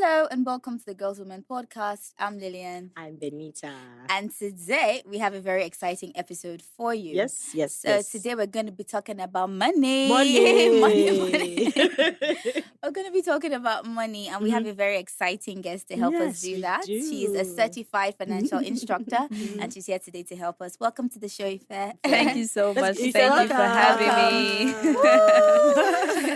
Hello and welcome to the Girls Women podcast. I'm Lilian. I'm Benita. And today we have a very exciting episode for you. Yes. So today we're going to be talking about money. Money. We're going to be talking about money, and we have a very exciting guest to help us do that. She's a certified financial instructor, and she's here today to help us. Welcome to the show, Ife. Thank you so much. Ife, Thank you for having me.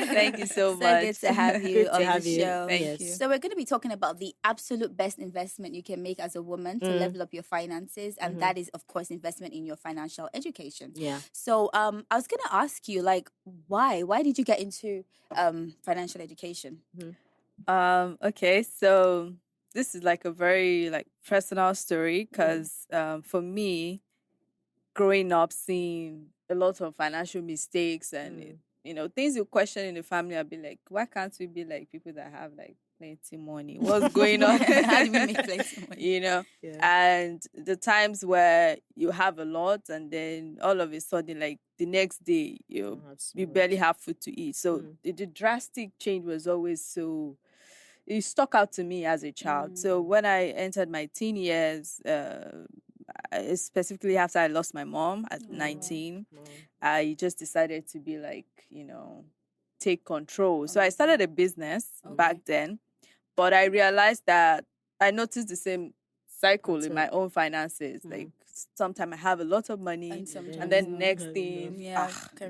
Thank you so much. So good to have you on the show. Thank you. So we're going to be talking about the absolute best investment you can make as a woman to level up your finances, and that is, of course, investment in your financial education. Yeah. So I was going to ask you, like, why did you get into financial education? Okay, so this is like a very personal story because for me, growing up, seeing a lot of financial mistakes and things you question in the family, I'd be like, why can't we be like people that have like plenty money? What's going on? How do we make plenty money? And the times where you have a lot and then all of a sudden, like the next day, you barely have food to eat. So the drastic change was always so, it stuck out to me as a child. So when I entered my teen years, specifically after I lost my mom at 19, I just decided to be like, take control. So I started a business back then, but I realized that I noticed the same cycle in my own finances. Like sometimes I have a lot of money and then next thing, we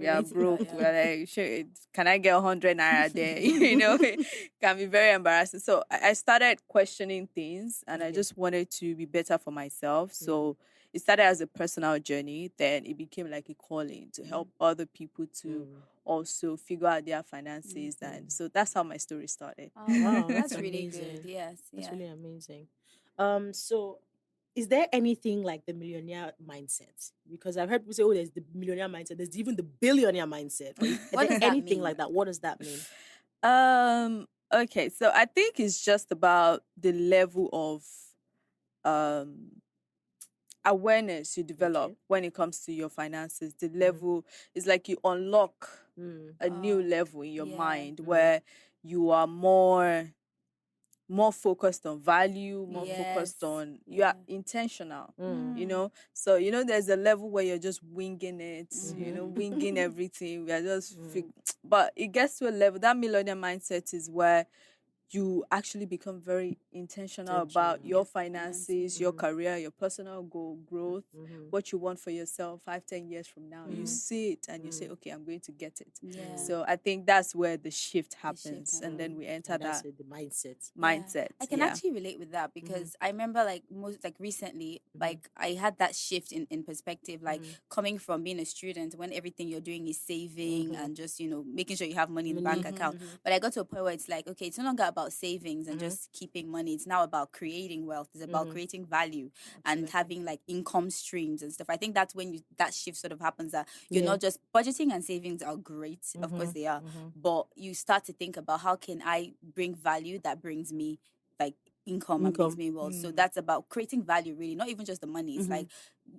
are broke. We're like, shit, can I get 100 naira there? It can be very embarrassing. So I started questioning things and I just wanted to be better for myself. So it started as a personal journey. Then it became like a calling to help other people to also figure out their finances. And so that's how my story started. Oh, wow, that's really good. Yes. That's really amazing. So is there anything like the millionaire mindset? Because I've heard people say, there's the millionaire mindset. There's even the billionaire mindset. What does that anything mean? like that? What does that mean? Okay, so I think it's just about the level of awareness you develop when it comes to your finances. The level is like you unlock a new level in your mind where you are more focused on value, more focused on, you are intentional, So, there's a level where you're just winging it, winging everything. We are just, but it gets to a level, that millionaire mindset is where you actually become very intentional about your finances, your career, your personal goal, growth, what you want for yourself 5-10 years from now. You see it and you say, okay, I'm going to get it. So I think that's where the shift happens. And then we enter that the mindset. I can actually relate with that because I remember recently, like I had that shift in perspective, like coming from being a student when everything you're doing is saving and just, making sure you have money in the bank account. But I got to a point where it's like, okay, it's no longer about savings and just keeping money. It's now about creating wealth. It's about creating value and having like income streams and stuff. I think that's when that shift sort of happens, that you're not just budgeting and savings are great. Of course they are. But you start to think about how can I bring value that brings me like income and brings me wealth. So that's about creating value, really, not even just the money. It's like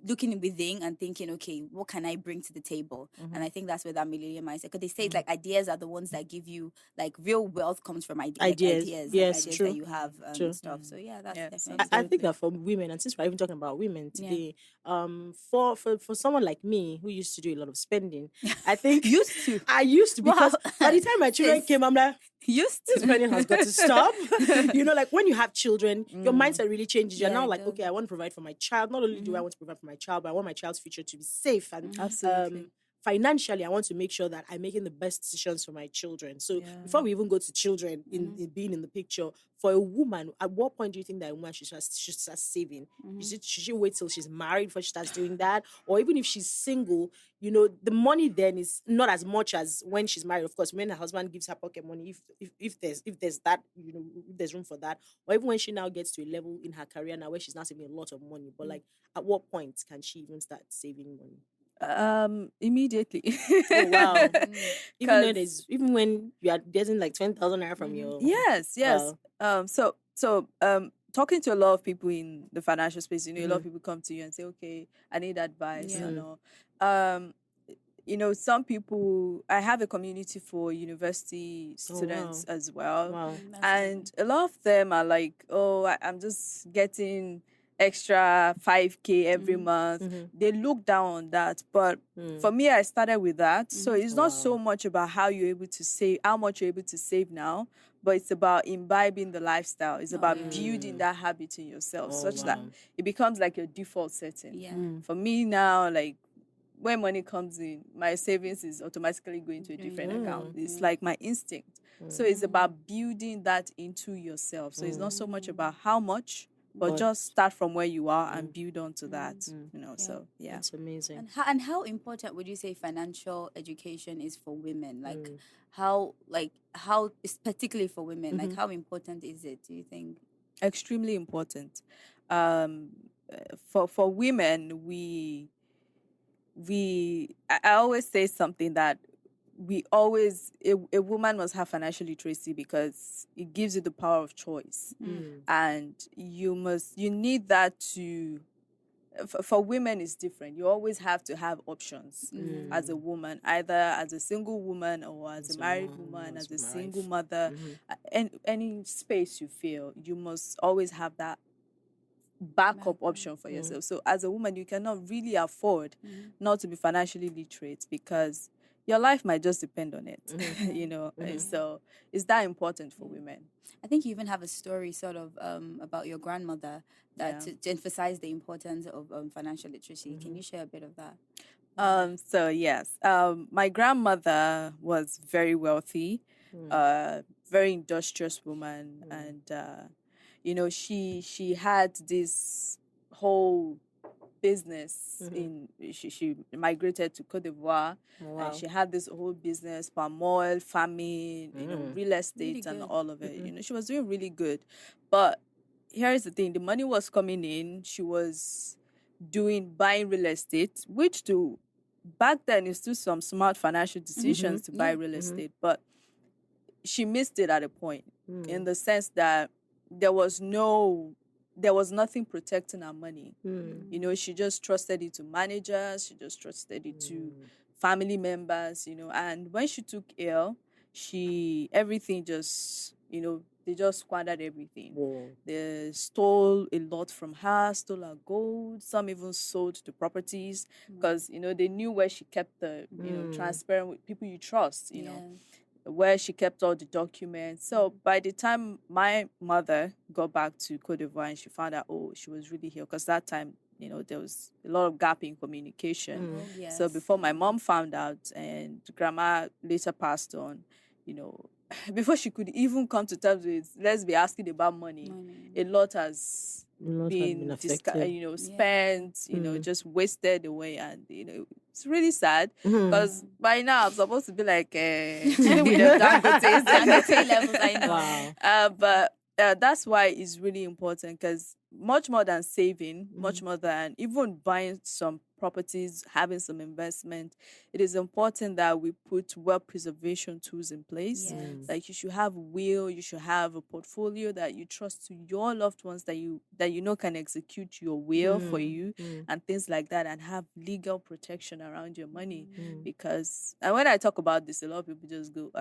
looking within and thinking, okay, what can I bring to the table? And I think that's where that millionaire mindset, because they say like ideas are the ones that give you, like, real wealth comes from ideas. Yes, ideas true. that you have and stuff. So that's definitely. I think that for women, and since we're even talking about women today, for someone like me who used to do a lot of spending, I think I used to because by the time my children came, I'm like, used this spending has got to stop. Like when you have children, your mindset really changes. You're now like, okay, I want to provide for my child. Not only do I want to provide for my child, but I want my child's future to be safe and absolutely. Financially, I want to make sure that I'm making the best decisions for my children. So before we even go to children in being in the picture, for a woman, at what point do you think that a woman should start saving? Should she wait till she's married before she starts doing that? Or even if she's single, the money then is not as much as when she's married. Of course, when her husband gives her pocket money, if there's that, if there's room for that. Or even when she now gets to a level in her career now where she's not saving a lot of money. But like, at what point can she even start saving money? Immediately. Oh wow! Even when you are getting like 20,000 naira from your yes. Wow. So talking to a lot of people in the financial space, a lot of people come to you and say, okay, I need advice and all. some people, I have a community for university students as well. Wow. And a lot of them are like, oh, I'm just getting extra 5K every month. They look down on that. But for me, I started with that. So it's not so much about how you're able to save, how much you're able to save now, but it's about imbibing the lifestyle. It's about building that habit in yourself such that it becomes like your default setting. Yeah. For me now, like, when money comes in, my savings is automatically going to a different account. It's like my instinct. So it's about building that into yourself. So it's not so much about how much, but just start from where you are and build onto that. So yeah. That's amazing. And how important would you say financial education is for women? Like how particularly for women, like how important is it, do you think? Extremely important. For women, I always say something that a woman must have financial literacy because it gives you the power of choice. And you need that for women is different. You always have to have options as a woman, either as a single woman or as a married woman, as a single mother. And any space you feel, you must always have that backup option for yourself. So as a woman, you cannot really afford not to be financially literate because your life might just depend on it. So it's that important for women. I think you even have a story sort of about your grandmother that to emphasize the importance of financial literacy. Can you share a bit of that? So yes, my grandmother was very wealthy, very industrious woman, and she had this whole business she migrated to Cote d'Ivoire. And she had this whole business, palm oil, farming, real estate, really and all of it. She was doing really good. But here is the thing, the money was coming in. She was buying real estate, which back then is still some smart financial decisions to buy real estate, but she missed it at a point in the sense that there was nothing protecting her money. She just trusted it to managers. She just trusted it to family members, and when she took ill, everything just, they just squandered everything. They stole a lot from her, stole her gold. Some even sold the properties because, they knew where she kept the, transparent with people you trust, where she kept all the documents. So by the time my mother got back to Cote d'Ivoire and she found out, she was really ill, because that time, there was a lot of gap in communication. So before my mom found out and grandma later passed on, before she could even come to terms with, let's be asking about money. A lot has been spent, just wasted away, and it's really sad because by now I'm supposed to be like Dangote levels. I know, but that's why it's really important, because much more than saving, much more than even buying some properties, having some investment, it is important that we put wealth preservation tools in place. Like you should have a will, you should have a portfolio that you trust to your loved ones, that you can execute your will for you and things like that, and have legal protection around your money. Because, and when I talk about this, a lot of people just go,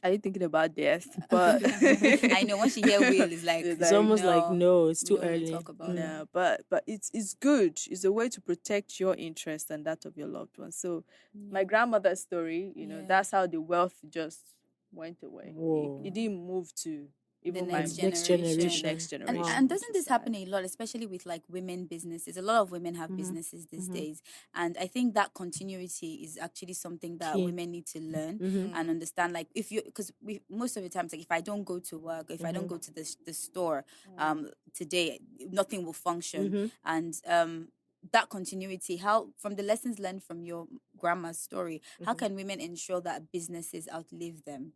are you thinking about death? But I know once you hear will, it's almost like no, it's too early. Talk about it. But it's good. It's a way to protect your interest and that of your loved ones. So my grandmother's story, that's how the wealth just went away. It didn't move to even the next generation. And doesn't this happen a lot, especially with like women businesses? A lot of women have businesses these days, and I think that continuity is actually something that women need to learn and understand. Like because most of the times, like if I don't go to work, if I don't go to the store today, nothing will function. And that continuity, how, from the lessons learned from your grandma's story, how can women ensure that businesses outlive them?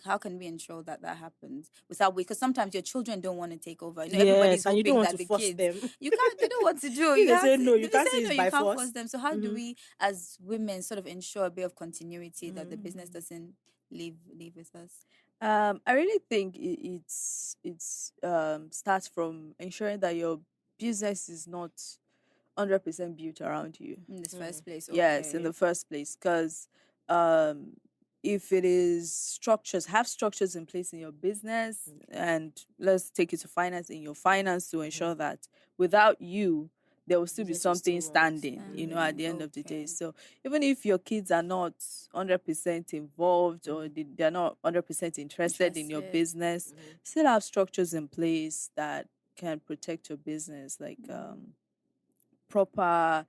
How can we ensure that happens without because sometimes your children don't want to take over. Everybody's hoping and you don't want that to the force kids, them. you can't. They know what to do. You say no. You can't say it's by force. Force them. So how do we, as women, sort of ensure a bit of continuity that the business doesn't leave with us? I really think it's starts from ensuring that your business is not 100% built around you in this first place. Yes, in the first place, because if it is structures, have structures in place in your business, and let's take it to finance, in your finance, to ensure that without you, there will still be something standing, at the end of the day. So even if your kids are not 100% involved, or they're not 100% interested in your business, still have structures in place that can protect your business, like proper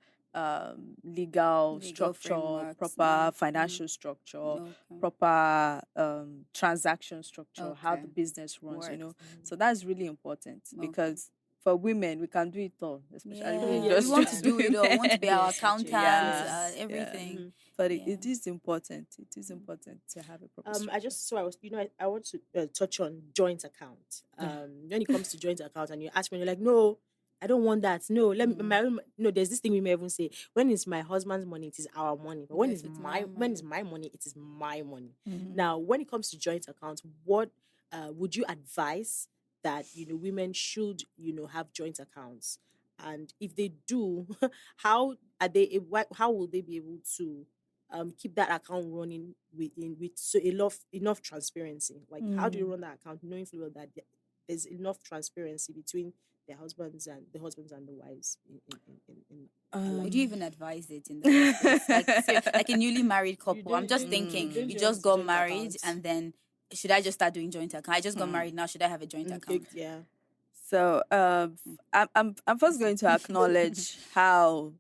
legal structure, proper financial structure, proper transaction structure, how the business runs, So that's really important, because for women, we can do it all, especially we want to do it all. We want to be our accountants, everything. But it is important. It is important to have a proper structure. I want to touch on joint account. When it comes to joint account, and you ask me, you're like, no, I don't want that. No, no. There's this thing we may even say: when it's my husband's money, it is our money. But when it's my money, it is my money. Now, when it comes to joint accounts, what would you advise that women should have joint accounts? And if they do, how will they be able to keep that account running with so enough transparency? Like, how do you run that account knowing full well that there's enough transparency between the husbands and the wives would you even advise it in the first place? Like a newly married couple, I'm just thinking, you just got married and then should I just start doing joint account? I just got married now, should I have a joint account? Yeah. So I'm first going to acknowledge how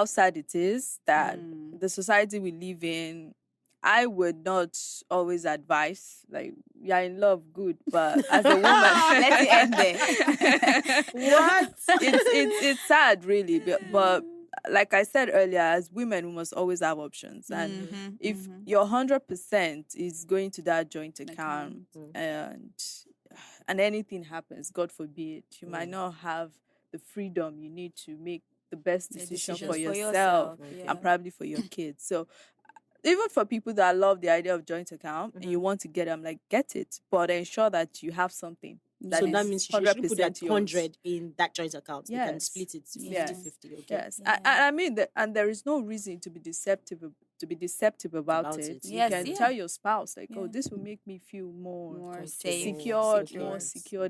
sad it is that the society we live in. I would not always advise, like, you're in love, good, but as a woman, let it end there. What? It's sad, really, but like I said earlier, as women, we must always have options. And if your 100% is going to that joint account, and anything happens, God forbid, you might not have the freedom you need to make the best decision for yourself and probably for your kids. So even for people that love the idea of joint account and you want to get them, like, get it, but ensure that you have something. That means you should put that 100 in that joint account. Yes. You can split it 50-50. Okay. Yes. Yeah. I mean, and there is no reason to be deceptive about it. You can tell your spouse, like, oh, this will make me feel more secured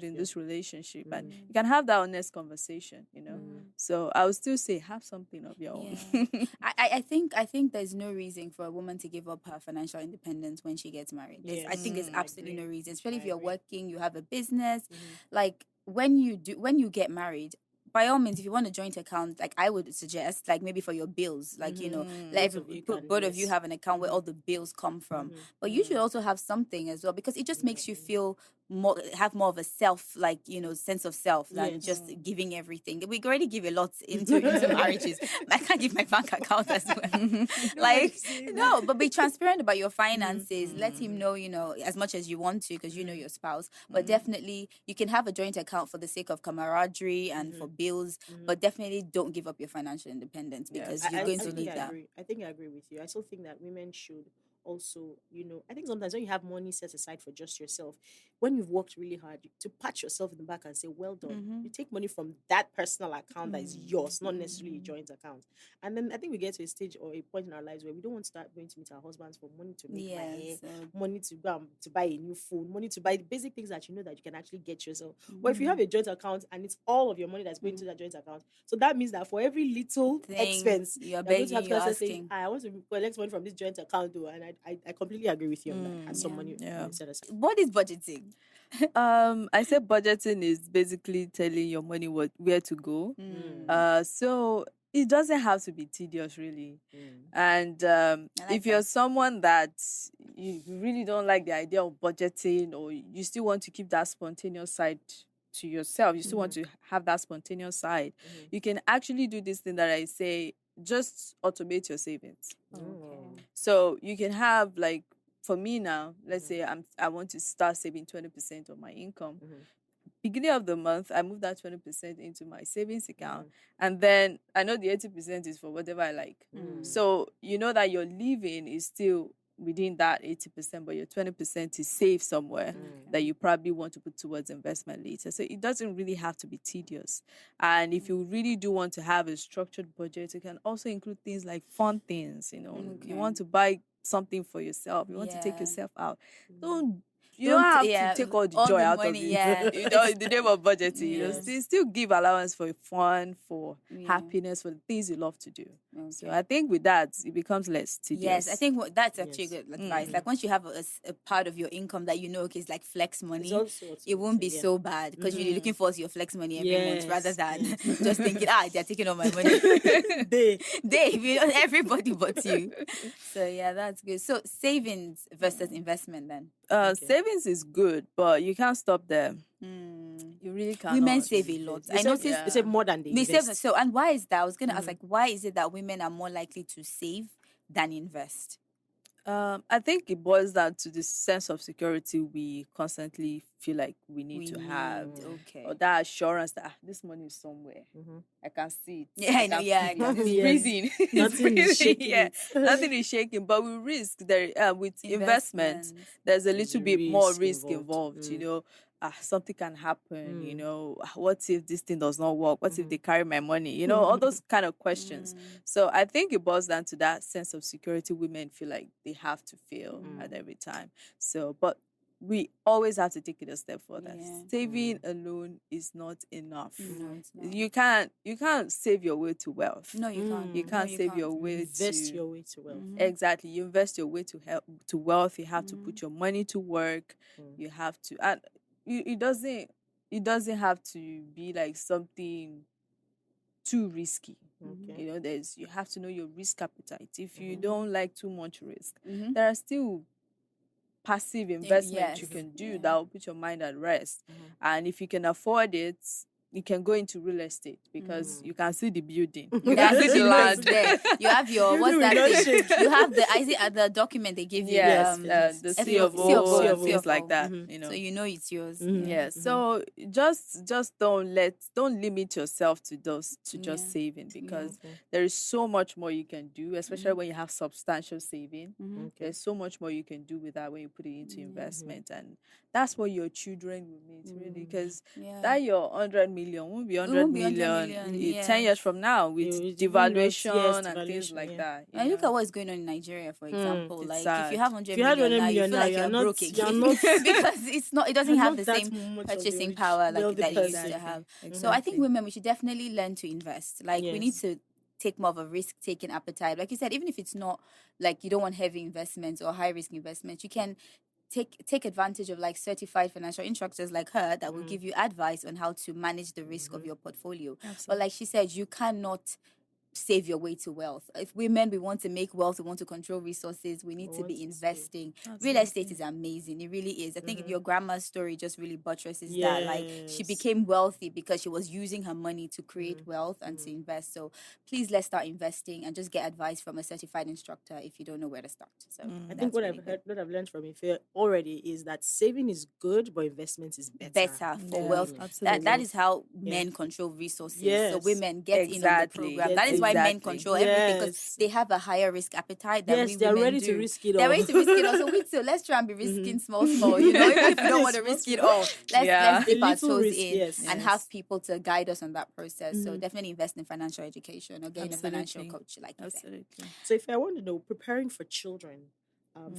in this relationship. And you can have that honest conversation, So I would still say have something of your own. I think there's no reason for a woman to give up her financial independence when she gets married. I think there's absolutely no reason, especially if you're working, you have a business. Like, when you get married, by all means, if you want a joint account, like, I would suggest, like, maybe for your bills, like, both of you have an account where all the bills come from. But you should also have something as well, because it just makes you feel have more of a self, like, sense of self than just giving everything. We already give a lot into marriages. I can't give my bank account as well. Like, no, but be transparent about your finances. Let him know, as much as you want to, because your spouse. But definitely, you can have a joint account for the sake of camaraderie and for bills, but definitely don't give up your financial independence, because you're going to need that. I think I agree with you. I still think that women should also, I think sometimes when you have money set aside for just yourself, when you've worked really hard, to pat yourself in the back and say, well done. You take money from that personal account that is yours, not necessarily a joint account. And then I think we get to a stage or a point in our lives where we don't want to start going to meet our husbands for money to make my hair, money to go to buy a new phone, money to buy the basic things that that you can actually get yourself. But if you have a joint account and it's all of your money that's going to that joint account, so that means that for every little expense, you're begging, you're asking, I want to collect money from this joint account though. And I completely agree with you on that. As someone set aside. What is budgeting? I say budgeting is basically telling your money where to go. So it doesn't have to be tedious, really. And if you're someone that you really don't like the idea of budgeting, or you still want to keep that spontaneous side to yourself, you still want to have that spontaneous side, you can actually do this thing that I say: just automate your savings. So you can have, like, for me now, let's say I want to start saving 20% of my income. Beginning of the month, I move that 20% into my savings account, and then I know the 80% is for whatever I like. So you know that your living is still within that 80%, but your 20% is saved somewhere that you probably want to put towards investment later. So it doesn't really have to be tedious. And if you really do want to have a structured budget, it can also include things like fun things. You want to buy something for yourself, you want to take yourself out. You don't have to take all the joy out money, of it. In the name of budgeting, still give allowance for fun, for happiness, for the things you love to do. So I think with that, it becomes less tedious. Yes, I think that's actually good advice. Like once you have a part of your income that you know, okay, it's like flex money, it won't be so bad because you're looking forward to your flex money every month rather than just thinking, they're taking all my money. Everybody but you. So yeah, that's good. So savings versus investment then. Savings is good, but you can't stop there. You really can't. Women save a lot. I noticed they save more than they invest. Save. So, and why is that? I was going to ask, like, why is it that women are more likely to save than invest? I think it boils down to the sense of security we constantly feel like we need to have. Okay. Or that assurance that this money is somewhere. I can see it. Yeah, I know. Yeah, it's freezing. Nothing is shaking. Nothing is shaking. But with risk, with investment, there's a little bit more risk involved. Something can happen. What if this thing does not work? What if they carry my money? All those kind of questions. So I think it boils down to that sense of security women feel like they have to feel at every time. So, but we always have to take it a step further. Saving alone is not enough. No, it's not. You can't save your way to wealth. No, you can't. You can't save your way invest your way to wealth. Exactly. You invest your way to wealth. You have to put your money to work. You have to, and it doesn't have to be like something too risky. You have to know your risk appetite. If you don't like too much risk, there are still passive investments you can do that will put your mind at rest. And if you can afford it, you can go into real estate because you can see the building. You can see the land there. You have your what's that thing? You have the document they give you. Yes, the C of O and things like that. So you know it's yours. Yes. So just don't limit yourself to just saving because there is so much more you can do, especially when you have substantial saving. There's so much more you can do with that when you put it into investment, and that's what your children will need really, because that your 100 million won't be 100 million 10 years from now with devaluation and things like that. And look at what's going on in Nigeria, for example. Like sad. if you have 100 million now, you feel like you're broke again because it doesn't have the same purchasing power like that it used to have. So I think women, we should definitely learn to invest. Like we need to take more of a risk-taking appetite. Like you said, even if it's not like you don't want heavy investments or high-risk investments, you can take advantage of like certified financial instructors like her that will give you advice on how to manage the risk of your portfolio. Absolutely. But like she said, you cannot save your way to wealth. If women, we want to make wealth, we want to control resources, we need to be investing. Real estate is amazing. It really is. I think your grandma's story just really buttresses that. Like she became wealthy because she was using her money to create wealth and to invest. So please let's start investing and just get advice from a certified instructor if you don't know where to start. So I think what I've learned from Ife already is that saving is good, but investment is better for wealth. That is how men control resources. So women get in on the program. That is why men control everything, because they have a higher risk appetite than we they're women ready do. to risk it all. They're ready to risk it all. So let's try and be risking small, even if we don't want to risk it all. Let's dip our toes in and have people to guide us on that process. So definitely invest in financial education or getting a financial coach like you said. So if I want to know, preparing for children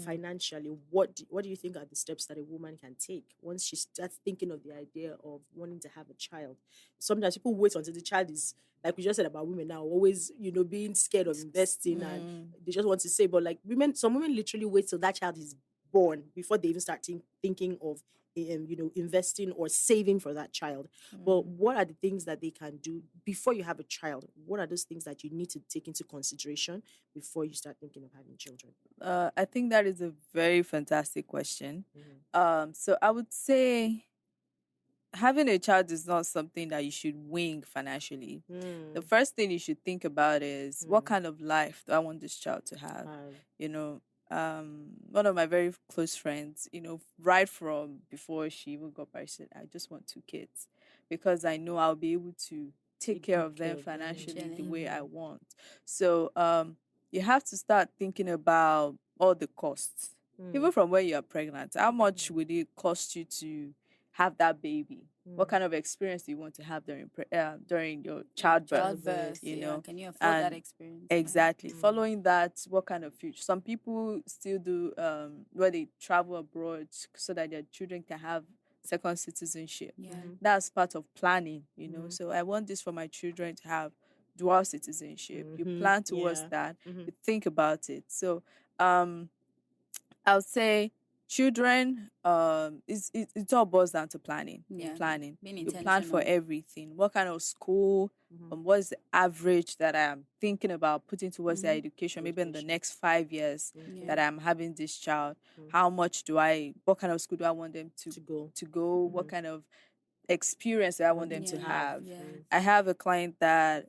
financially, what do you think are the steps that a woman can take once she starts thinking of the idea of wanting to have a child? Sometimes people wait until the child is, like we just said about women now, always being scared of investing and they just want to say, but like some women literally wait till that child is born before they even start thinking of investing or saving for that child. But what are the things that they can do before you have a child? What are those things that you need to take into consideration before you start thinking of having children? I think that is a very fantastic question. So I would say having a child is not something that you should wing financially. The first thing you should think about is what kind of life do I want this child to have? One of my very close friends, right from before she even got married, said, I just want 2 kids because I know I'll be able to take care of them financially the way I want. So you have to start thinking about all the costs. Even from when you're pregnant, how much would it cost you to have that baby? What kind of experience do you want to have during your childbirth? You know, can you afford that experience? Exactly. Following that, what kind of future? Some people still do where they travel abroad so that their children can have second citizenship. That's part of planning, you know. So I want this for my children to have dual citizenship. You plan towards that. You think about it. So I would say children, it all boils down to planning. Planning. You plan for everything. What kind of school? What is the average that I'm thinking about putting towards their education? Maybe in the next 5 years that I'm having this child. How much what kind of school do I want them to go? What kind of experience do I want them to have? I have a client that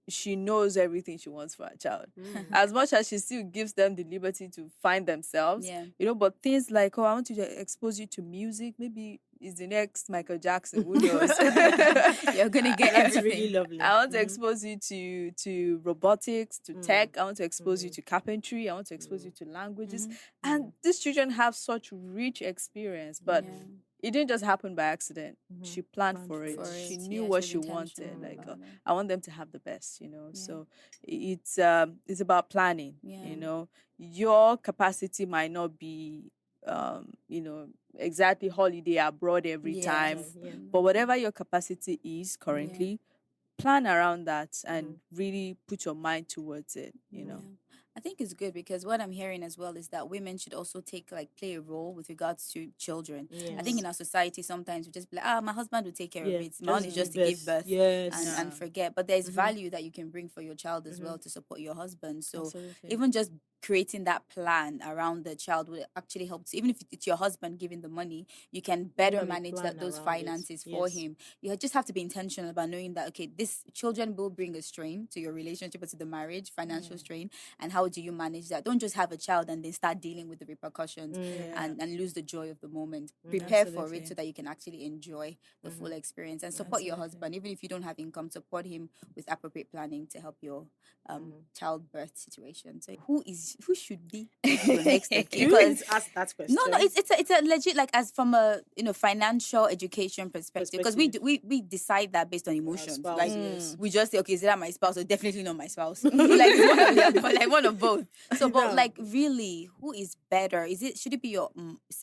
she knows everything she wants for her child. As much as she still gives them the liberty to find themselves, you know, but things like, I want to expose you to music, maybe is the next Michael Jackson, who knows? You're going to get everything. Really lovely. I want to expose you to robotics, to tech. I want to expose you to carpentry. I want to expose you to languages. And these children have such rich experience, but it didn't just happen by accident. She planned for it. She knew what she wanted. Like, I want them to have the best, you know. So it's about planning. You know, your capacity might not be, you know, exactly holiday abroad every time, but whatever your capacity is currently, plan around that and really put your mind towards it. You know. I think it's good because what I'm hearing as well is that women should also play a role with regards to children. I think in our society sometimes we just be like, my husband will take care of it. My own is just to give birth and forget. But there's value that you can bring for your child as well to support your husband. So even just creating that plan around the child will actually help. Even if it's your husband giving the money, you can better manage those finances for him. You just have to be intentional about knowing that, okay, this children will bring a strain to your relationship or to the marriage, financial strain, and how do you manage that? Don't just have a child and then start dealing with the repercussions and lose the joy of the moment. Prepare for it so that you can actually enjoy the full experience and support your husband. Even if you don't have income, support him with appropriate planning to help your childbirth situation. So who should be your next of kin? Because ask that question. No, it's a legit, like, as from a financial education perspective, because we decide that based on emotions. Like we just say, okay, is that my spouse or definitely not my spouse? Like one of both. So, but like, really, who is better? Should it be your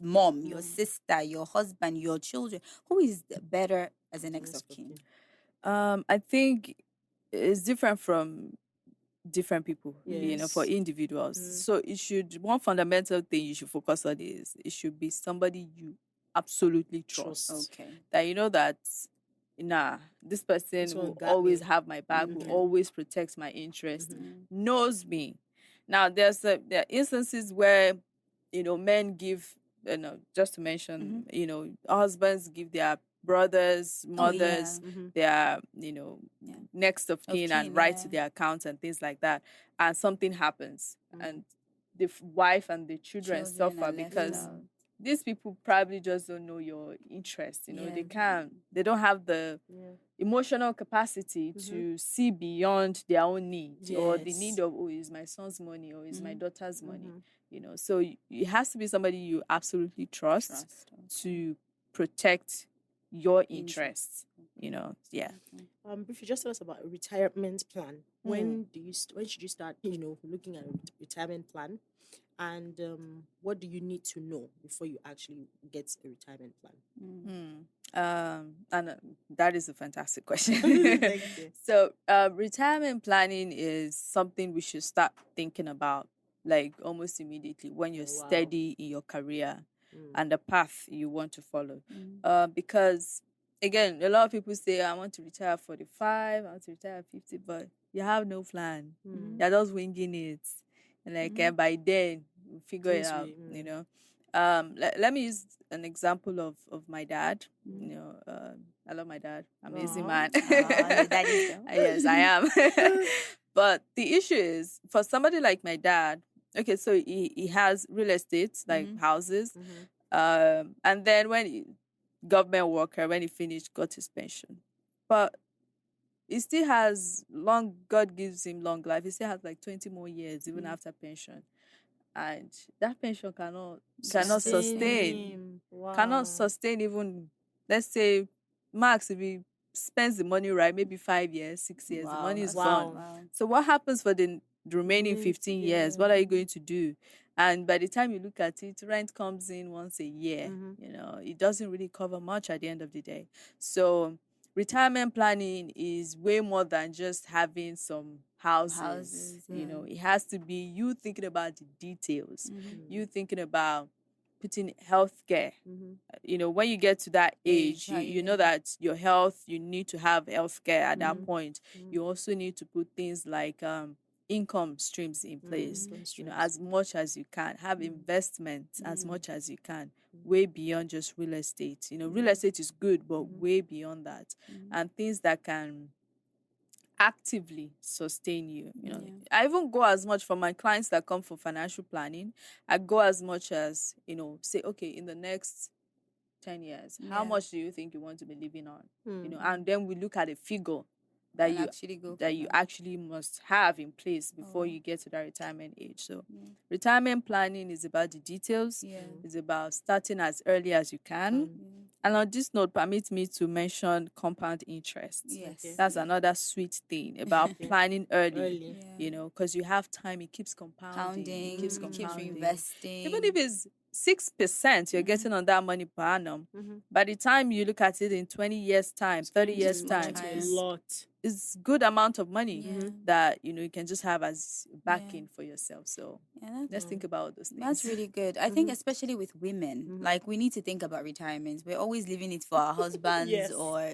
mom, your sister, your husband, your children? Who is better as a next of kin? I think it's different from different people, you know, for individuals. So one fundamental thing you should focus on is it should be somebody you absolutely trust. Okay. That you know that, this person will always have my back, will always protect my interest, knows me. Now, there are instances where, you know, men give, you know, just to mention, you know, husbands give their brothers, mothers, their, you know, next of kin and write to their accounts and things like that. And something happens and the wife and the children suffer because these people probably just don't know your interest. You know, they don't have the emotional capacity to see beyond their own needs or the need of, is my son's money or is my daughter's money. You know, so it has to be somebody you absolutely trust. To protect your interests, you know. If you just tell us about a retirement plan, when should you start, you know, looking at a retirement plan, and what do you need to know before you actually get a retirement plan? And that is a fantastic question. Thank you. So retirement planning is something we should start thinking about, like, almost immediately when you're steady in your career and the path you want to follow. Because, again, a lot of people say, I want to retire at 45, I want to retire at 50, but you have no plan. You're just winging it. And like, by then, we'll figure it out, you know. Let me use an example of my dad. You know, I love my dad. Amazing man. Yes, I am. But the issue is, for somebody like my dad, okay, so he has real estate, like houses. And then government worker, when he finished, got his pension. But he still has God gives him long life. He still has like 20 more years, even after pension. and that pension cannot Sustain sustain. him. Wow. Cannot sustain even, let's say, max if he spends the money right, maybe 5 years, 6 years, the money is gone. Wow. So what happens for the remaining 15 years? What are you going to do? And by the time you look at it, rent comes in once a year. It doesn't really cover much at the end of the day. So retirement planning is way more than just having some houses. It has to be you thinking about the details, you thinking about putting healthcare. When you get to that age, you know that your health, you need to have healthcare at that point. You also need to put things like income streams in place, as much as you can. Have investments as much as you can, way beyond just real estate. Real estate is good, but way beyond that. And things that can actively sustain you. I even go as much for my clients that come for financial planning. I go as much as, say, okay, in the next 10 years, how much do you think you want to be living on? And then we look at a figure that you actually must have in place before you get to that retirement age. So retirement planning is about the details. It's about starting as early as you can. And on this note, permit me to mention compound interest. That's another sweet thing about planning early. Because you have time, it keeps compounding. It keeps investing. Even if it's 6% you're getting on that money per annum, by the time you look at it in 20 years time, 30 years time, it's good amount of money that you can just have as backing for yourself. So let's think about those things. That's really good. I think especially with women, like we need to think about retirement. We're always leaving it for our husbands or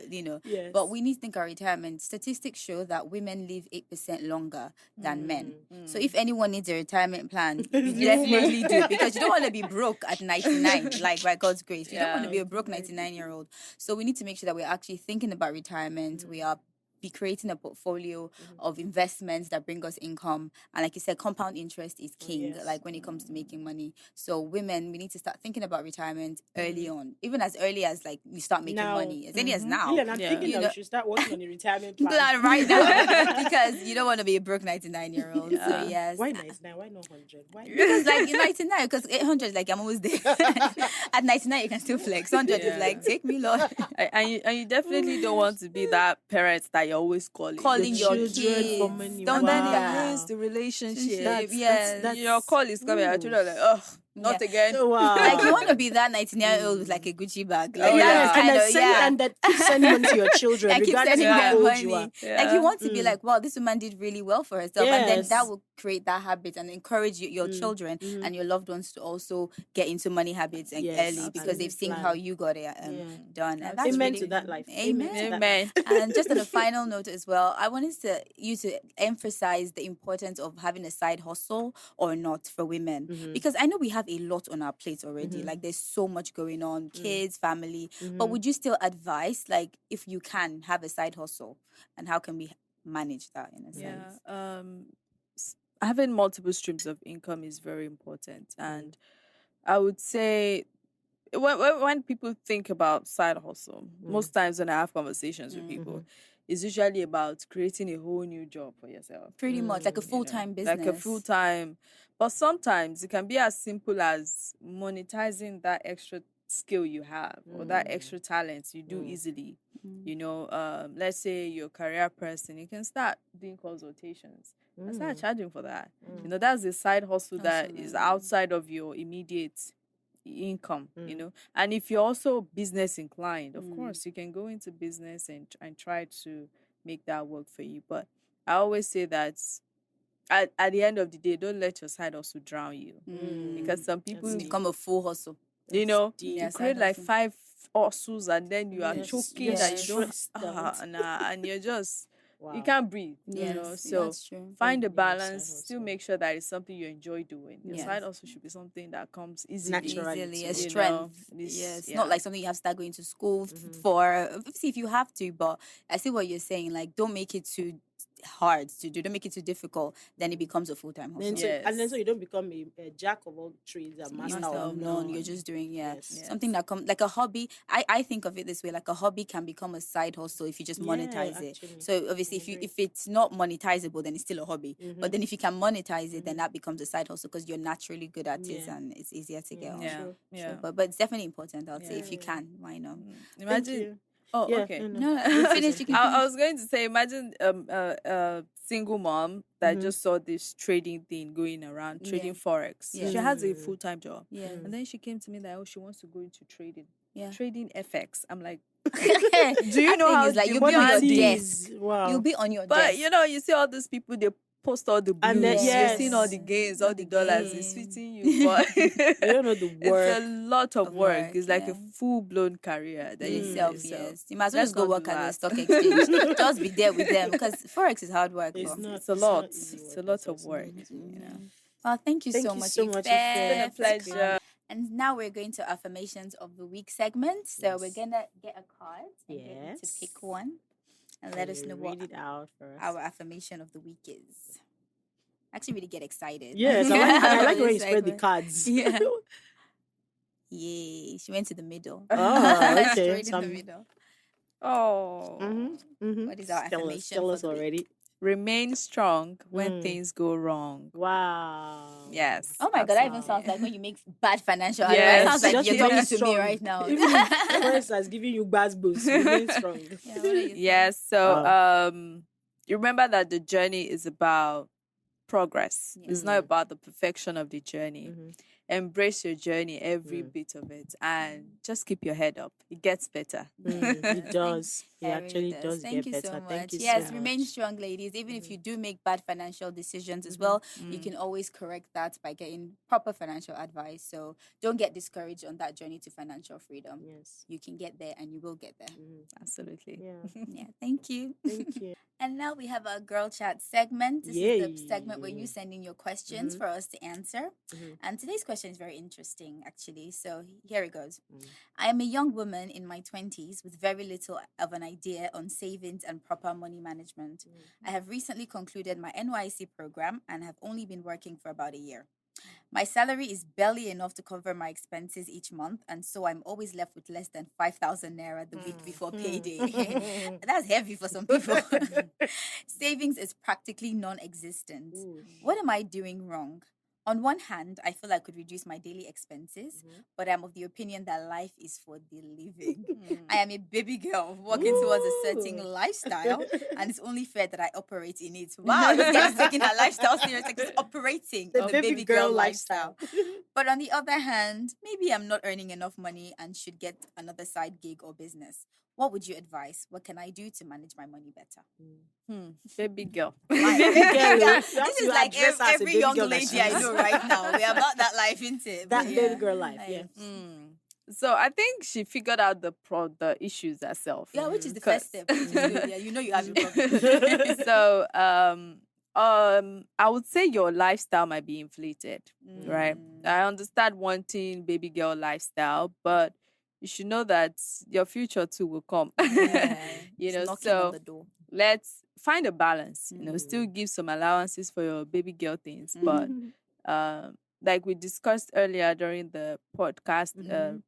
but we need to think our retirement. Statistics show that women live 8% longer than men. So if anyone needs a retirement plan, you definitely do, because you don't want to be broke at 99, like by God's grace. You don't want to be a broke 99-year-old. So we need to make sure that we're actually thinking about retirement. We are be creating a portfolio of investments that bring us income. And like you said, compound interest is king, like when it comes to making money. So women, we need to start thinking about retirement early on, even as early as like you start making money, as early as now. Lilian, I'm thinking that we should start working on a retirement plan right now, because you don't want to be a broke 99-year-old. So yes. Why 99? Why not 100? Why? Because like you're 99, because 800 like I'm almost there. At 99 you can still flex. 100 is like, take me, Lord. And you definitely don't want to be that parent that you're always calling your kids for money. Don't then it ruins the relationship. That's your call is coming out, you're like, oh, not again. Wow. Like you want to be that 99-year-old with like a Gucci bag. Like and that keep sending them to your children, and keep regardless sending of how them old you money. are. Like you want to be like, wow, this woman did really well for herself, and then that will create that habit and encourage your children and your loved ones to also get into money habits early, because they've seen how you got it done. And that's Amen really, to that life. Amen. And just on a final note as well, I wanted you to emphasize the importance of having a side hustle or not for women, because I know we have a lot on our plate already. Like there's so much going on, kids, family, but would you still advise, like, if you can have a side hustle, and how can we manage that in a sense? Having multiple streams of income is very important. And I would say when people think about side hustle, most times when I have conversations with people, it's usually about creating a whole new job for yourself. Pretty much like a full-time business. Like a full-time. But sometimes it can be as simple as monetizing that extra skill you have or that extra talent you do easily. Let's say you're a career person, you can start doing consultations and start charging for that. That's a side hustle that is outside of your immediate income. And if you're also business inclined, of course you can go into business and try to make that work for you. But I always say that at the end of the day, don't let your side hustle drown you, because some people become a full hustle. You create like 5 hustles and then you are choking and you don't and you're just you can't breathe. So find a balance. Still make sure that it's something you enjoy doing. Your side also should be something that comes easily, a strength. Not like something you have to start going to school for. See if you have to, but I see what you're saying. Like, don't make it too hard to do. Don't make it too difficult. Then it becomes a full-time hustle. And then so you don't become a jack of all trades, a master of none. You're just doing something that comes like a hobby. I think of it this way: like a hobby can become a side hustle if you just monetize it. So obviously, if it's not monetizable, then it's still a hobby. But then if you can monetize it, then that becomes a side hustle because you're naturally good at it and it's easier to get on. So, but it's definitely important. I'd say if you can, why not? Imagine. Oh, okay. No, you finish. You can I was going to say, imagine a single mom that just saw this trading thing going around, trading forex. She has a full-time job. And then she came to me that she wants to go into trading. Trading FX. I'm like, do you know how it's like you'll be on your desk? Wow. You'll be on your desk. But you see all these people, they post all the blues. And you're seeing all the gains, all the dollars. It's fitting you. But you don't know the work. It's a lot of work. It's like a full-blown career that itself. Yes, you might as well just go work at the stock exchange. Just be there with them because forex is hard work. It's a lot. It's a lot of work. Well, thank you so much. It's been a pleasure. And now we're going to affirmations of the week segment. So we're gonna get a card and get you to pick one. And let us know what our affirmation of the week is. I actually really get excited. Yes, I like when you spread the cards. Yeah. Yay. She went to the middle. Oh, okay. Straight in the middle. Oh. What is our affirmation? Tell us already. Remain strong when things go wrong. Wow. Yes. Oh my God, that even sounds like when you make bad financial advice. It sounds like you're talking to me right now. First, as giving you bad boosts. Remain strong. Yes. So you remember that the journey is about progress. It's not about the perfection of the journey. Embrace your journey, every bit of it, and just keep your head up. It gets better. It does. It actually does get better. So Thank you yes, so remain much. strong, ladies. Even if you do make bad financial decisions as well, you can always correct that by getting proper financial advice. So don't get discouraged on that journey to financial freedom. Yes. You can get there and you will get there. Absolutely. Yeah. Thank you. Thank you. And now we have our Girl Chat segment. This is the segment where you send in your questions for us to answer. And today's question is very interesting, actually. So here it goes. I am a young woman in my 20s with very little of an idea on savings and proper money management. I have recently concluded my NYC program and have only been working for about a year. My salary is barely enough to cover my expenses each month, and so I'm always left with less than 5,000 naira the week before payday. That's heavy for some people. Savings is practically non-existent. What am I doing wrong? On one hand, I feel I could reduce my daily expenses, but I'm of the opinion that life is for the living. I am a baby girl walking towards a certain lifestyle, and it's only fair that I operate in it. Wow, this girl is taking her lifestyle serious, like she's operating in the baby girl lifestyle. But on the other hand, maybe I'm not earning enough money and should get another side gig or business. What would you advise? What can I do to manage my money better? Baby girl. This is like every young lady I know right now. We are about that life, isn't it? That baby girl life, So I think she figured out the issues herself. Yeah, which is the first step. Which is good. Yeah, you know you have a problem. So I would say your lifestyle might be inflated, right? I understand wanting baby girl lifestyle, but you should know that your future too will come. So let's find a balance. Still give some allowances for your baby girl things, but like we discussed earlier during the podcast,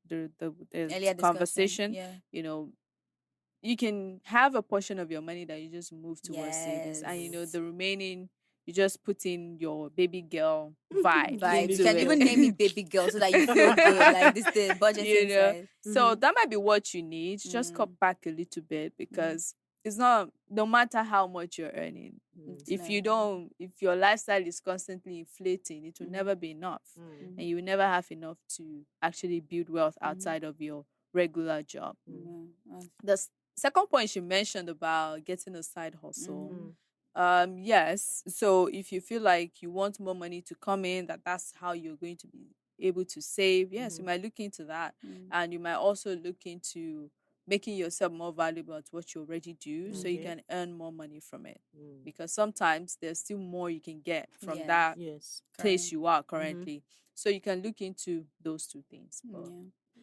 the conversation, you can have a portion of your money that you just move towards savings, and the remaining you just put in your baby girl vibe. You can even name it baby girl so that you feel good. Like this, the budget inside. So that might be what you need. Just cut back a little bit because it's not, no matter how much you're earning. If your lifestyle is constantly inflating, it will never be enough, and you will never have enough to actually build wealth outside of your regular job. The second point she mentioned about getting a side hustle. Yes. So if you feel like you want more money to come in, that's how you're going to be able to save. Yes, you might look into that. And you might also look into making yourself more valuable at what you already do, so you can earn more money from it. Because sometimes there's still more you can get from that place you are currently. So you can look into those two things.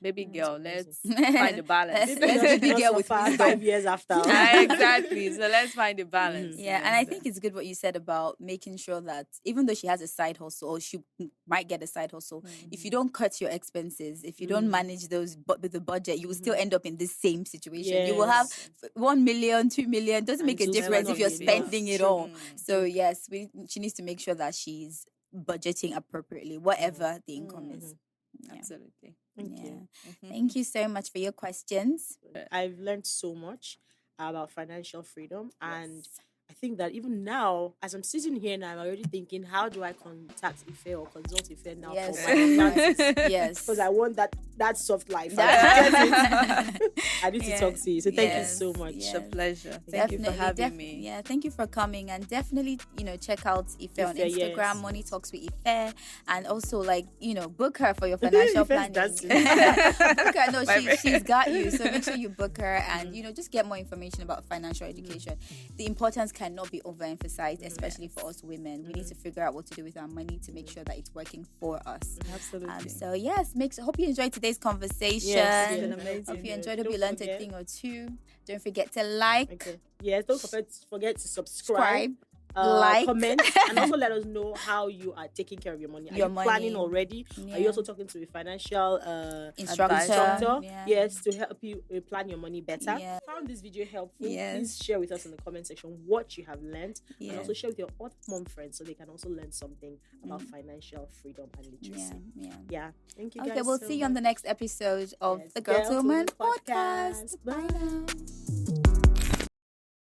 Baby girl, let's find the balance. Baby girl with 5 years after. Exactly. So let's find the balance. Yeah, and I think it's good what you said about making sure that even though she has a side hustle, or she might get a side hustle, if you don't cut your expenses, if you don't manage those with the budget, you will still end up in this same situation. Yes. You will have 1 million, 2 million. Doesn't make a And difference if you're spending it all. So Mm. yes, she needs to make sure that she's budgeting appropriately, whatever the income is. Yeah. Absolutely. Thank you. Thank you so much for your questions. I've learned so much about financial freedom, and I think that even now, as I'm sitting here now, I'm already thinking, how do I contact Ife or consult Ife now for my finances? Yes. Because I want that soft life. I need to talk to you. So thank you so much. It's a pleasure. Thank Definitely, you for having me. Yeah, thank you for coming, and definitely, check out Ife on Instagram, yes. Money Talks with Ife, and also book her for your financial planning. Book her. No, she's got you. So make sure you book her, and just get more information about financial education. The importance cannot be overemphasized, especially for us women. We need to figure out what to do with our money to make sure that it's working for us. Absolutely. So yes, hope you enjoyed today's conversation. Yes, it's been amazing. Hope you enjoyed it. Hope you learned a thing or two. Don't forget to like. Okay. Yes, don't forget to subscribe. Like, comment, and also let us know how you are taking care of your money. Are you planning already? Yeah. Are you also talking to a financial instructor? Yes, to help you plan your money better. Yeah. Found this video helpful? Yes. Please share with us in the comment section what you have learned, Yeah. and also share with your other mom friends so they can also learn something about financial freedom and literacy. Yeah. Thank you guys. Okay, we'll see you on the next episode of the Girl to Woman podcast. Bye. Bye now.